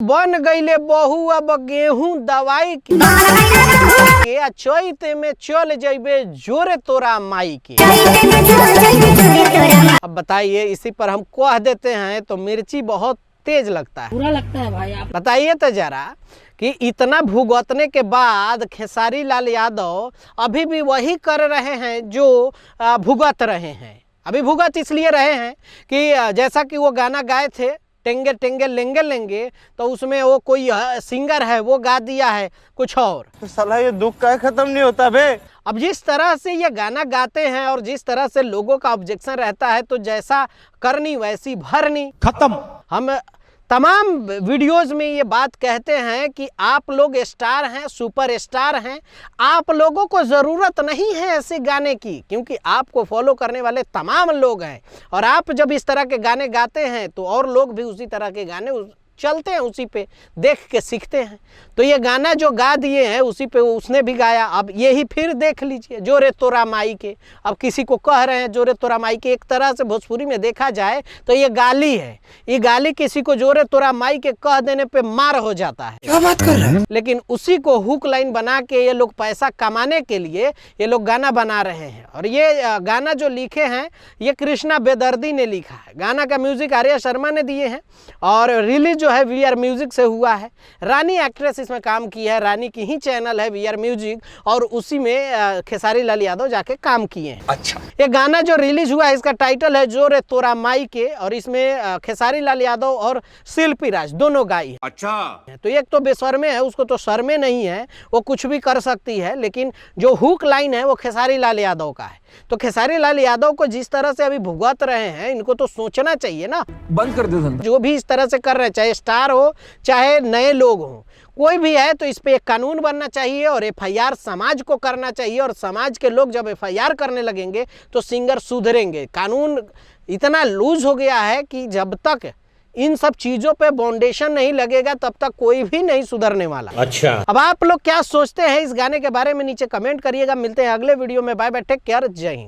बन गईले बहू अब गेहूं दवाई के चैत में चल जइबे जोरे तोरा माई के। अब बताइए, इसी पर हम कह देते हैं तो मिर्ची बहुत तेज लगता है, बुरा लगता है भाई। आप बताइए तो जरा कि इतना भुगतने के बाद खेसारी लाल यादव अभी भी वही कर रहे हैं जो भुगत रहे हैं। अभी भुगत इसलिए रहे हैं कि जैसा कि वो गाना गाए थे टेंगे टेंगे लेंगे लेंगे, तो उसमें वो कोई सिंगर है वो गा दिया है कुछ और। तो साला ये दुख का खत्म नहीं होता बे। अब जिस तरह से ये गाना गाते हैं और जिस तरह से लोगों का ऑब्जेक्शन रहता है, तो जैसा करनी वैसी भरनी खत्म। हम तमाम वीडियोस में ये बात कहते हैं कि आप लोग स्टार हैं, सुपर स्टार हैं, आप लोगों को ज़रूरत नहीं है ऐसे गाने की, क्योंकि आपको फॉलो करने वाले तमाम लोग हैं। और आप जब इस तरह के गाने गाते हैं तो और लोग भी उसी तरह के गाने चलते हैं, उसी पे देख के सीखते हैं। तो ये गाना जो गा दिए हैं उसी पे उसने भी गाया। अब यही फिर देख लीजिए, जोरे तोरा माई के। अब किसी को कह रहे हैं जोरे तोरा माई के, एक तरह से भोजपुरी में देखा जाए तो ये गाली है। ये गाली किसी को जोरे तोरा माई के कह देने पे मार हो जाता है। क्या बात कर रहे हैं? लेकिन उसी को हुक लाइन बना के ये लोग पैसा कमाने के लिए ये लोग गाना बना रहे हैं। और ये गाना जो लिखे हैं ये कृष्णा बेदर्दी ने लिखा है। गाना का म्यूजिक आर्या शर्मा ने दिए हैं और रिलीज जो है वीआर म्यूजिक से हुआ है। रानी एक्ट्रेस इसमें काम की है, रानी की ही चैनल है वीआर म्यूजिक, और उसी में खेसारी लाल यादव जाके काम किए हैं। अच्छा, ये गाना जो रिलीज हुआ है इसका टाइटल है जोरे तोरा माई के, और इसमें खेसारी लाल यादव और शिल्पी राज दोनों गाई है। अच्छा, तो एक तो बेशर्मे है, उसको तो शर्मे नहीं है, वो कुछ भी कर सकती है, लेकिन जो हुक लाइन है वो खेसारी लाल यादव का है। तो खेसारी लाल यादव को जिस तरह से अभी भुगत रहे हैं, इनको तो सोचना चाहिए ना। बंद कर दे धंधा। जो भी इस तरह से कर रहे हैं, चाहे स्टार हो चाहे नए लोग हों, कोई भी है, तो इस पे एक कानून बनना चाहिए और एफआईआर समाज को करना चाहिए। और समाज के लोग जब एफआईआर करने लगेंगे तो सिंगर सुधरेंगे। कानून इतना लूज हो गया है कि जब तक इन सब चीजों पे बाउंडेशन नहीं लगेगा तब तक कोई भी नहीं सुधरने वाला। अच्छा, अब आप लोग क्या सोचते हैं इस गाने के बारे में नीचे कमेंट करिएगा। मिलते हैं अगले वीडियो में। बाय बाय, टेक केयर, जय हिंद।